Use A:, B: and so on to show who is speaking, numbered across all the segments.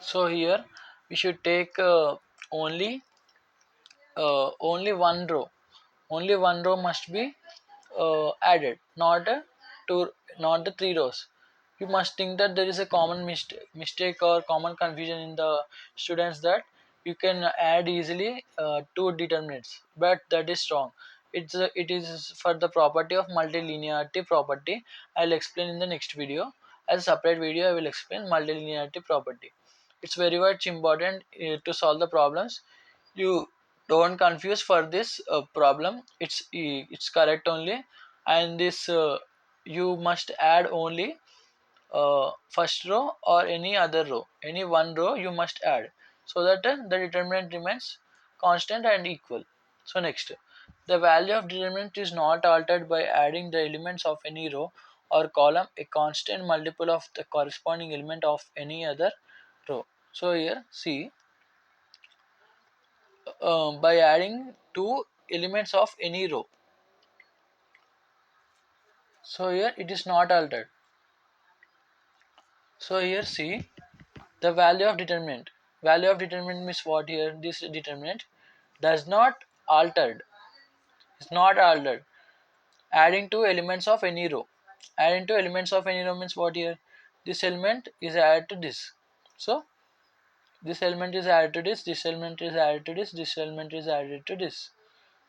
A: So here we should take only only one row. Only one row must be added, not two, not the three rows. You must think that there is a common mistake or common confusion in the students that you can add easily two determinants, but that is wrong. It is for the property of multilinearity property. I'll explain in the next video. As a separate video, I will explain multilinearity property. It's very much important to solve the problems. You don't confuse for this problem. It's correct only, and this you must add only first row or any other row, any one row you must add, so that the determinant remains constant and equal. So next, the value of determinant is not altered by adding the elements of any row or column a constant multiple of the corresponding element of any other row. So here see, by adding two elements of any row, so here it is not altered. So here see, the value of determinant means what? Here this determinant does not altered, is not altered. Adding two elements of any row, adding two elements of any row means what? Here this element is added to this, so this element is added to this element is added to this element is added to this.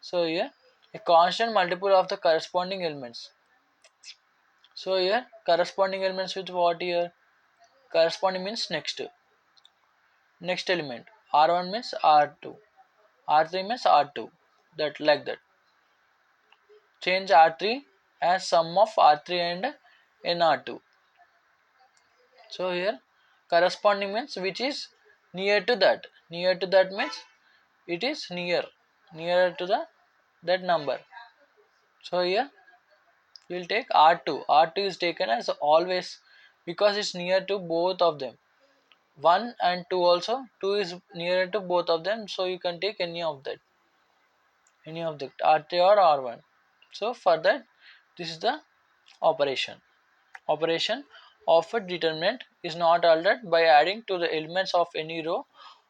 A: So here a constant multiple of the corresponding elements. So here corresponding elements with what? Here corresponding means next element. R1 means R2, R3 means R2, that like that. Change R3 as sum of R3 and NR2. So here corresponding means which is near to that. Near to that means it is nearer to the that number. So here we will take R2. R2 is taken as always because it's near to both of them. 1 and 2 also. 2 is nearer to both of them, so you can take any of the R3 or R1. So for that, this is the operation. Operation of a determinant is not altered by adding to the elements of any row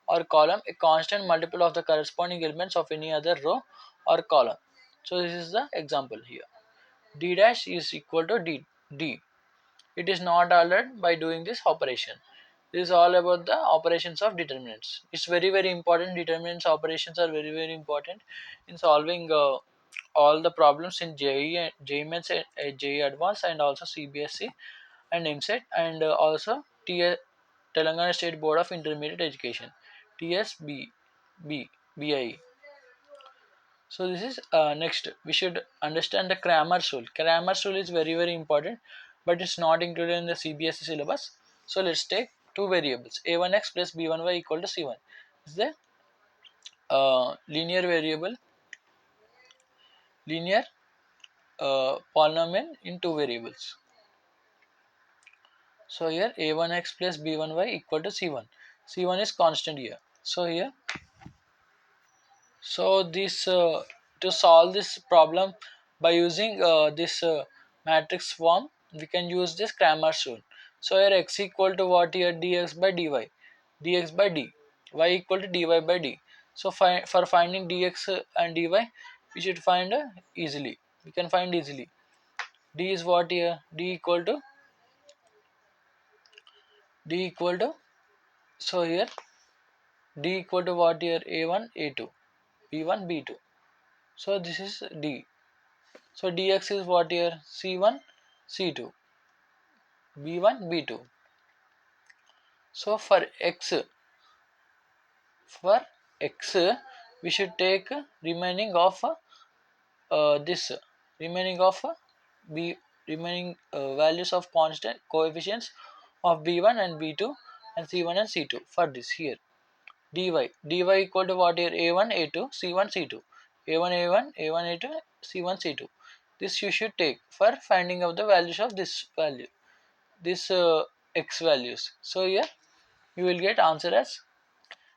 A: or column a constant multiple of the corresponding elements of any other row or column. So this is the example here. D dash is equal to D. It is not altered by doing this operation. This is all about the operations of determinants. It's very important. Determinants operations are very important in solving all the problems in JEE, JMETS, JEE Advanced, and also CBSE and MSET, and also Telangana State Board of Intermediate Education, TSB, BIE. So this is next. We should understand the Cramer's rule. Cramer's rule is very important, but it's not included in the CBSE syllabus. So let's take two variables: a1x plus b1y equal to c1. Is the linear variable, linear polynomial in two variables. So here a1x plus b1y equal to c1. C1 is constant here. So here, so this to solve this problem by using this matrix form, we can use this Cramer's rule. So here x equal to what? Here dx by dy, dx by d, y equal to dy by d. So for finding dx and dy, we should find easily. We can find easily. D is what? Here d equal to d equal to. So here d equal to what? Here a1 a2, b1 b2. So this is d. So dx is what? Here c1 c2, b1 b2. So for x we should take remaining of this remaining of b remaining values of constant coefficients of b1 and b2 and c1 and c2 for this here. dy equal to what? Here a1 a2 c1 c2, a1 a1 a1 a2 c1 c2. This you should take for finding out the values of this value, this x values. So here you will get answer as.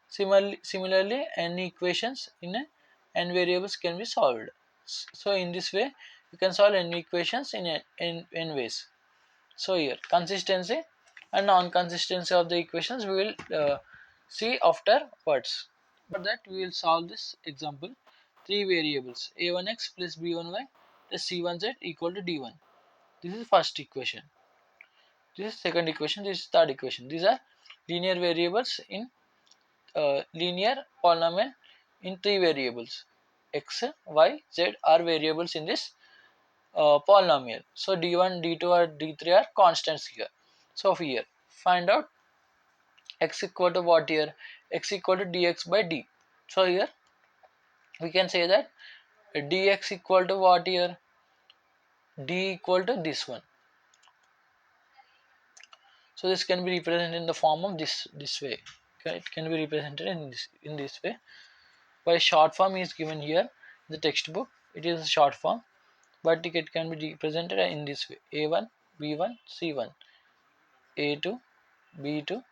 A: Similarly, n equations in n variables can be solved. So in this way, you can solve n equations in n ways. So here consistency. and non-consistency of the equations we will see afterwards. For that we will solve this example. Three variables a1x plus b1y plus c1z equal to d1. This is first equation. This is second equation. This is third equation. These are linear variables in linear polynomial in three variables. X, y, z are variables in this polynomial. So d1, d2 or d3 are constants here. So here find out x equal to what here? X equal to dx by d. So here we can say that dx equal to what here? D equal to this one. So this can be represented in the form of this way. Okay, it can be represented in this way. By short form is given here in the textbook. It is a short form, but it can be represented in this way: a1, b1, c1, a2, b2,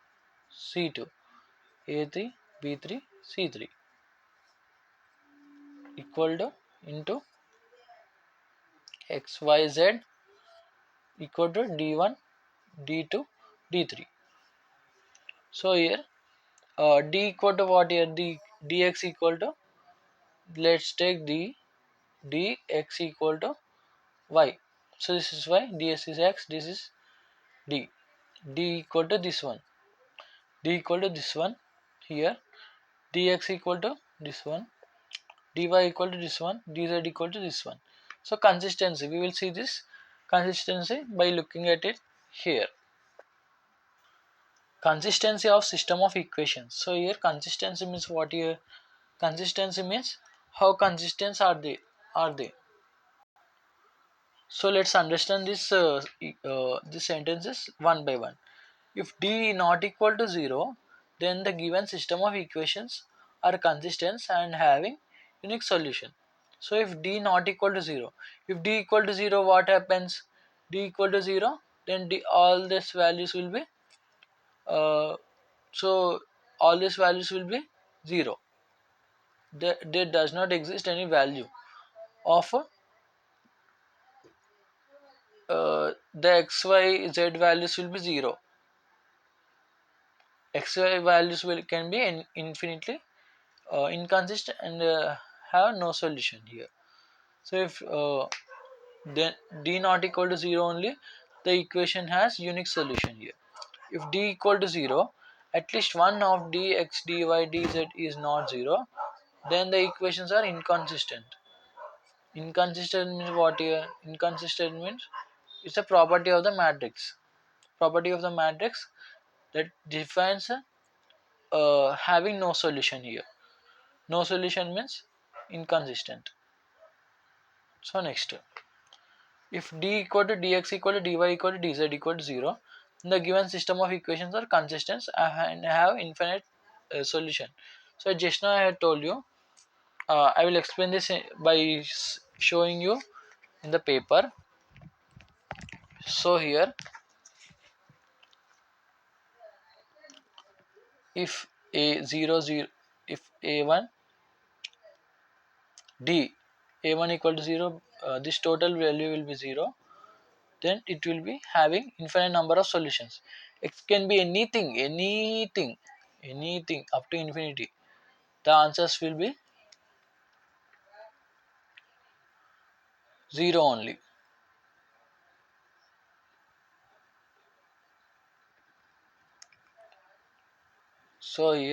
A: c2, a3, b3, c3 equal to into xyz equal to d1, d2, d3. So here d equal to what here? D dx equal to, let's take dx equal to y. So this is y, ds is x, this is d. D equal to this one, d equal to this one here, dx equal to this one, dy equal to this one, dz equal to this one. So consistency, we will see this consistency by looking at it here. Consistency of system of equations. So here consistency means what here? Consistency means how consistent are they. So let's understand this sentences one by one. If d not equal to 0, then the given system of equations are consistent and having unique solution. So if d not equal to 0, if d equal to 0, what happens? D equal to 0, then all these values will be uh, so all these values will be 0. There does not exist any value of the x y z values will be 0. X y values will can be infinitely inconsistent and have no solution here. So if then d not equal to 0 only, the equation has unique solution here. If d equal to 0, at least one of dx, dy, dz is not 0, then the equations are inconsistent. Inconsistent means what here? Inconsistent means it's a property of the matrix. Property of the matrix that defines having no solution here. No solution means inconsistent. So next, if d equal to dx equal to dy equal to dz equal to 0, the given system of equations are consistent and have infinite solution. So just now I had told you, I will explain this by showing you in the paper. So here, if a0 0, if a1 d a1 equal to 0, this total value will be 0, then it will be having infinite number of solutions. It can be anything up to infinity. The answers will be 0 only. So here